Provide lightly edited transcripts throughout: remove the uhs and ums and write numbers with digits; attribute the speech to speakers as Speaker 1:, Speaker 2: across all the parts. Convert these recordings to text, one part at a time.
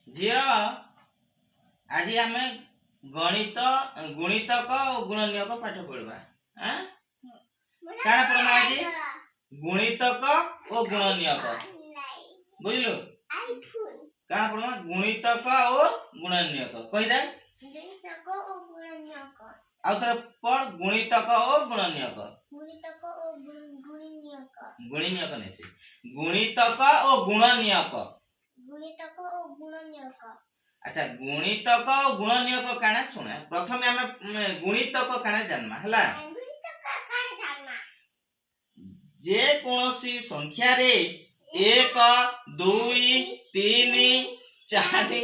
Speaker 1: झियो आज आम गणित गुणितक और गुणनीयक पाठ पढ़वा काना पढ़वा आज गुणितक और गुणनीयक बुझलु काना पढ़वा गुणितक और गुणनीयक कहि दे
Speaker 2: गुणितक और गुणनीयक
Speaker 1: आउ थरे पढ़ गुणितक और गुणनीयक
Speaker 2: गुणितक और गुणनीयक
Speaker 1: गुणनीयक नहीं गुणितक और गुणनीयक
Speaker 2: गुणितक और गुणनीयक
Speaker 1: अच्छा गुणितक और गुणनीयक काना सुने प्रथम हमें गुणितक काना जानमा हला
Speaker 2: गुणितक काहे जानना
Speaker 1: जे कोनोसी संख्या रे 1 2 3 4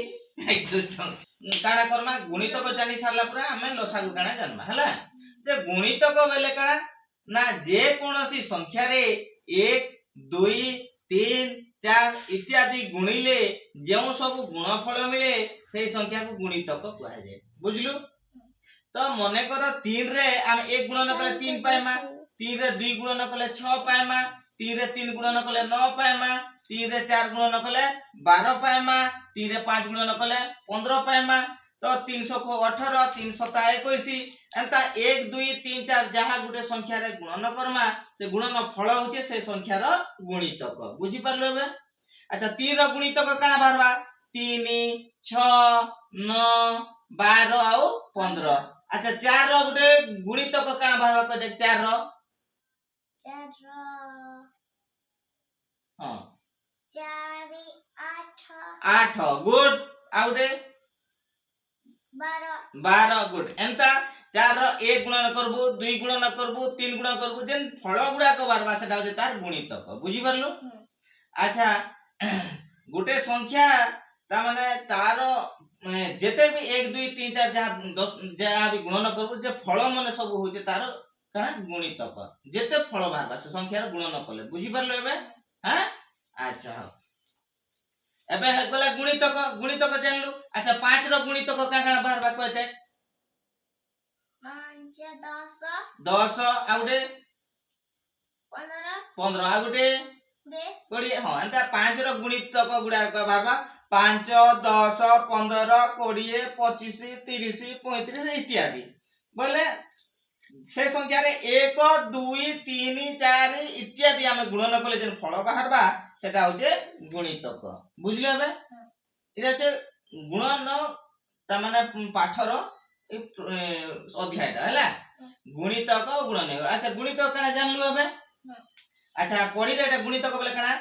Speaker 1: काना करमा गुणितक जानि सारला पर हमें लसागु काना जानमा हला जे गुणितक बेले काना ना जे कोनोसी संख्या रे 1 2 3 4 इत्यादि गुणिले जेउ सब गुणफल मिले सेही संख्या को गुणितक कहया जाय बुझलु तो मने कर 3 रे हम 1 गुणन करे 3 पाइमा 3 रे 2 गुणन करे 6 पाइमा 3 रे 3 गुणन करे 9 पाइमा 3 रे 4 गुणन करे 12 पाइमा 3 रे 5 गुणन करे 15 पाइमा तो 318 321 एंता 1 2 3 4 जहा गुटे संख्या रे गुणन करमा से गुणन फल होचे से संख्या रो गुणितक बुझी परलो बे अच्छा 3 रो गुणितक काना बारबा 3 6 9 12 आउ 15 अच्छा 4 रो गुटे गुणितक काना बारबा को देख 4 रो हां
Speaker 2: 4 8
Speaker 1: 8 गुड आउटे 12 गुड एंता 4 रो 1 गुणन करबो 2 गुणन करबो 3 गुणन करबो जेन फल गुडा को बारबा सेटा होते तार गुणितक बुझी परलो अच्छा गुटे संख्या ता माने तार जेते भी 1 2 3 4 जहा भी गुणन करबो जे फल माने सब होचे तार काना गुणितक जेते फल बारबा से संख्या रो गुणन कले बुझी परलो एबे हां अच्छा एबे गला गुणितक गुणितक जानलु अच्छा 5 रो गुणितक का काना बारबा कहते
Speaker 2: 5
Speaker 1: 10 आउडे
Speaker 2: 15
Speaker 1: 15 आउडे 20 हां एंता 5 रो गुणितक गुडा का बारबा 5 10 15 20 25 30 35 इत्यादि बोले से संख्या रे 1 2 3 4 इत्यादि हम गुणन कले जेन फल बाहरबा सेटा होचे गुणितक बुझले बे इरा से गुणन ता माने पाठर अध्याय हला गुणितक और गुणनीयक अच्छा गुणितक काना जानलु हबे अच्छा पढी दे एटा गुणितक बोले काना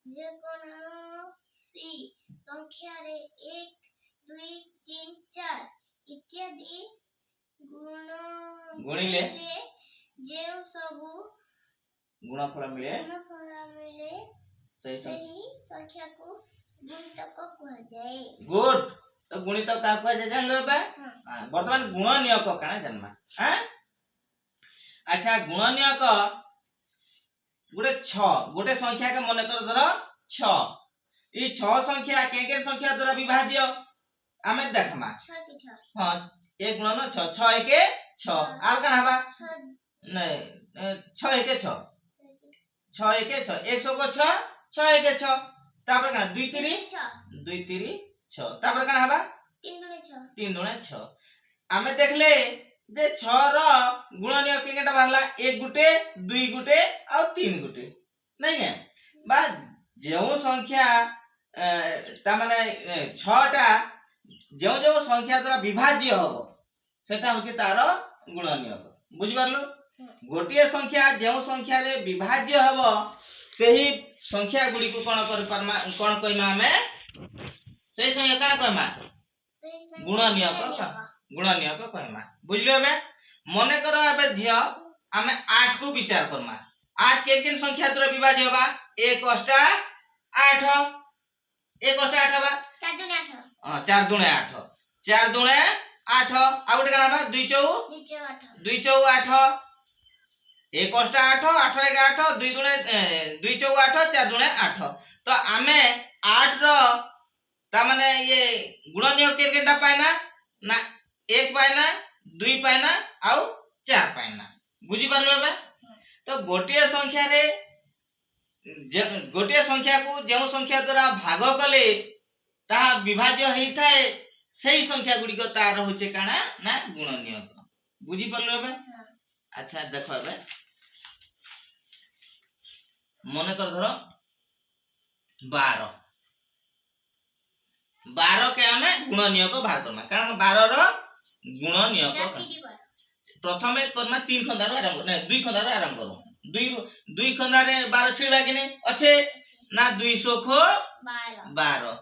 Speaker 2: जे कोनोसी संख्या रे 1 2 3 4 इत्यादि गुणिले जे सब
Speaker 1: गुणफल मिले
Speaker 2: सही संख्या को गुणितक कहा जाए
Speaker 1: गुड तो गुणितक का कहा जाए जानलो बे वर्तमान गुणनीयक काना जन्मा हैं अच्छा गुणनीयक गुटे 6 गुटे संख्या के मन कर धर 6 ई 6 संख्या के संख्या द्वारा विभाज्य हमें देखमा
Speaker 2: 6 के 6
Speaker 1: हां 1 गुणन 6 6 1 6 आर काना हबा
Speaker 2: 6
Speaker 1: नहीं 6 1 6 6 1 6 100 को 6 6 1 6 तापर काना 2 3 2 3 6 तापर काना हबा
Speaker 2: 3 दुने 6
Speaker 1: 3 दुने 6 हमें देखले जे 6 रो गुणनीयक केटा बाहरला 1 गुटे 2 गुटे और 3 गुटे नहीं है बा जेउ संख्या ता माने 6 टा जो जो संख्या द्वारा विभाज्य हो सेटा होची तार गुणनीयक बुझि परलो गोटिए संख्या जेउ संख्या रे विभाज्य हबो सेही संख्या गुडी को कोन कर परमा कोन कइमा हमें सेही संख्या का कइमा गुणनीयक कइमा बुझलियो बे मने करो एबे धियो हमें 8 को विचार करमा 8 के संख्या द्वारा विभाज्य होबा 1 अष्टा 8 1 अष्टा 8 होबा
Speaker 2: 4 दुने 8
Speaker 1: हां 4 दुने 8 4 दुने 8 आ गुटे काना बा 2 चौ 2 चौ 8 1 अष्टा 8 8 1 8 2 दुने 2 चौ 8 4 दुने 8 तो आमे 8 रो ता माने ये गुणनीयक केटा पाइना ना 1 पाइना 2 पाइना आउ 4 पाइना बुझी परलो बे तो गोटिए संख्या रे गोटिए संख्या को जेउ संख्या द्वारा भाग कले ताहा विभाज्य हेई थाए सेही संख्या गुडी को तार होचे काना ना गुणनीयक बुझी परलो बे
Speaker 2: हाँ।
Speaker 1: अच्छा देखो बे मने कर धरो 12 12 के हमें गुणनीयक बाहर करना कारण 12 रो गुणनीयक
Speaker 2: चाकिरी बार
Speaker 1: प्रथमे करमा 3 खंडार आरंभ नै 2 खंडार आरंभ करू 2 खंडारे 12 छिड़वा कि नै अच्छे ना 200 को
Speaker 2: 12
Speaker 1: 12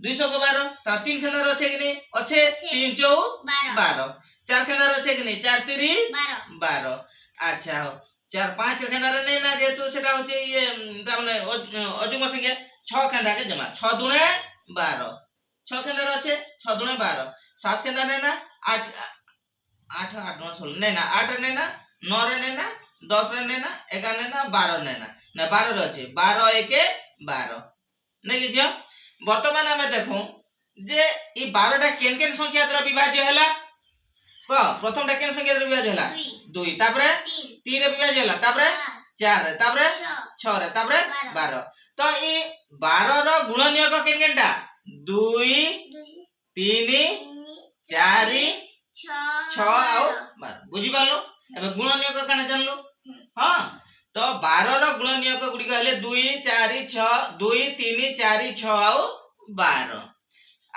Speaker 1: 200 को 12 ता 3 खंडार अच्छे कि नै अच्छे 3 चौ 12 4 खंडार अच्छे कि नै 4 3 12 अच्छा हो 4 5 खंडार नै ना जेतु सेटा होचे ये ता माने अजुम संख्या 6 खंडा के जमा 6 दुने 12 6 खंडार अच्छे 6 दुने 12 7 खंडार नै ना 8 8 8 9 16 नै ना 8 नै ना 9 रे नै ना 10 रे नै ना 11 नै ना 12 नै ना 12 रे अछि 12 1 12 नै कि जियो वर्तमान हमें देखो जे ई 12 टा केन केन संख्या द्वारा विभाज्य हला क प्रथम टा केन संख्या द्वारा विभाज्य हला 2 तापरे 3 रे विभाज्य हला तापरे 4 रे तापरे 6 रे तापरे 12 तो ई 12 रो गुणनीयक केन केनटा 2 3 4 6 आउ 12 बुझी पालो एबे गुणनीयक काना जानलो हां तो 12 रो गुणनीयक गुडी कहले 2 4 6 2 3 4 6 आउ 12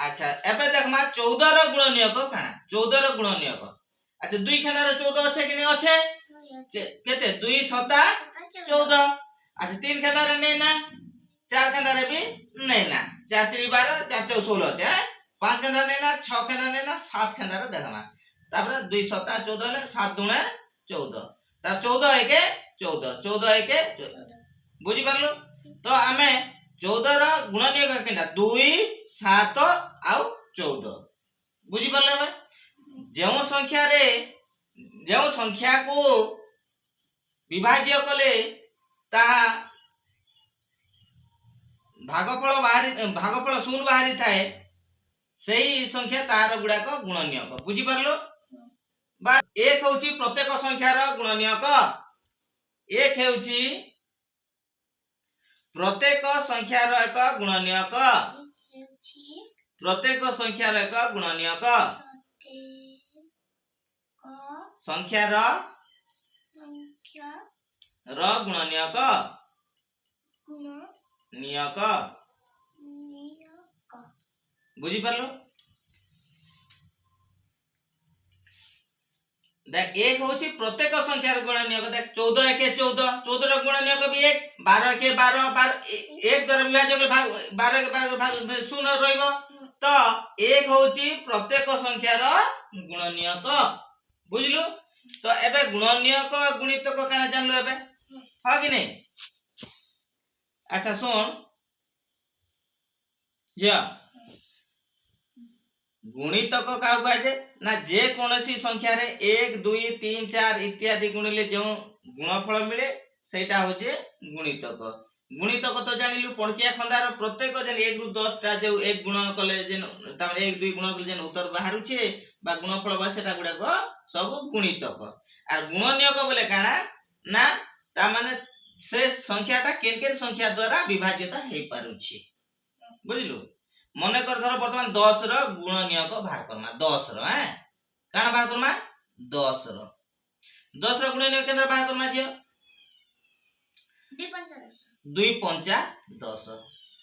Speaker 1: अच्छा एबे देखमा 14 रो गुणनीयक काना 14 रो गुणनीयक अच्छा 2 खना रो 14 अछि कि नै अछि केते 2 7 14 अच्छा 3 खना रे नै ना 4 खना रे भी नै ना 4 3 12 4 4 16 अछि 5 खना नै ना 6 खना नै ना 7 खना रे देखमा तापर 2 7 14 ले 7 दुने 14 ता 14 1 14 14 1 14 बुझी परलो तो हमें 14 रो गुणनीयक केनटा 2 7 आउ 14 बुझी परलो बे जेउ संख्या को विभाज्य कले ता भागफल शून्य बाहरी थाए सेही संख्या तार गुडा को गुणनीयक बुझी परलो बा एक होची प्रत्येक संख्यार गुणनीयक एक हेउची प्रत्येक संख्यार एक गुणनीयक प्रत्येक संख्यार एक गुणनीयक संख्यार र गुणनीयक नियक बुझी परलो देख एक होची प्रत्येक संख्यार गुणनीयक देख 14 1 14 14 रो गुणनीयक भी 1 12 1 12 12 एक द्वारा विभाज्य के भाग 12 के 12 भाग शून्य रहइबो तो एक होची प्रत्येक संख्यार गुणनीयक बुझलु तो एबे गुणनीयक गुणितक काना जानलो एबे हा कि नै अच्छा सुन जा गुणितक का कहजे ना जे कोनोसी संख्या रे 1 2 3 4 इत्यादि गुणिले जो गुणफल मिले सेटा होचे गुणितक गुणितक तो जानिलु पणकिया खंडार प्रत्येक जन 1 रु 10 टा जो एक गुण कले जन ता 1 2 गुण कले जन उत्तर बाहरु छे बा गुणफल बा सेटा गुडा को सब गुणितक आर गुणनीयक बोले काना ना ता माने से संख्याटा केन केन संख्या द्वारा विभाज्यता हे पारु छे बुझलु मने कर धर वर्तमान 10 रो गुणनीयक बाहर करमा 10 रो हैं काना बाहर करमा 10 रो 10 रो गुणनीयक केंद्र बाहर करमा जियो 2 5 10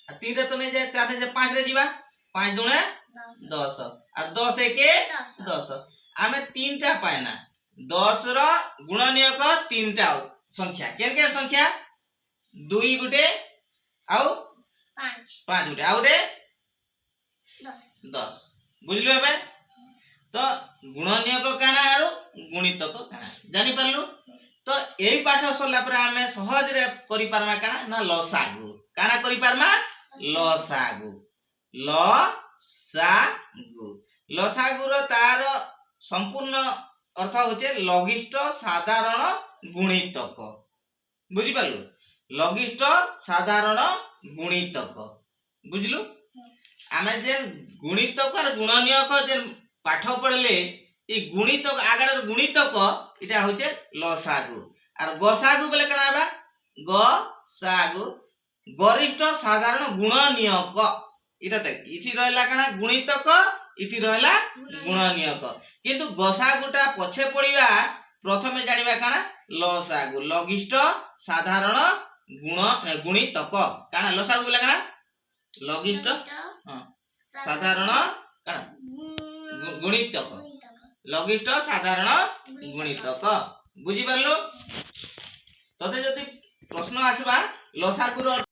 Speaker 1: आ 3 रे तो नै जाय 4 रे जाय 5 रे जीवा 5 दुने 10 आ 10 1 10 आमे 3 टा पाइना 10 रो गुणनीयक 3 टा संख्या केन केन संख्या 2 गुटे आउ 5 गुटे आउ रे 10 बुझलु एबे तो गुणनीयक काना आरो गुणितक काना जानि परलु तो एई पाठ सरला पर हमें सहज रे करि पारमा काना ना लसागु काना करि पारमा लसागु लसागु रो तार संपूर्ण अर्थ होचे लघिष्ठ साधारण गुणितक बुझि परलु लघिष्ठ साधारण गुणितक बुझलु आमे जे गुणितक और गुणनीयक जे पाठ पढ़ले ई गुणितक आगड़ गुणितक इटा होचे लसागु और गसागु बोले कना बा गसागु गरिष्ठ साधारण गुणनीयक इटा देख इथि रहला काना गुणितक इथि रहला गुणनीयक किंतु गसागुटा पछे पड़िबा प्रथमे जानिबा काना लसागु लघिष्ठ साधारण गुण गुणितक काना लसागु बोला काना लघिष्ठ हां साधारण काना गुणितक लघिष्ठ साधारण गुणितक बुझी पारलो तते जदि प्रश्न आसबा लसागुर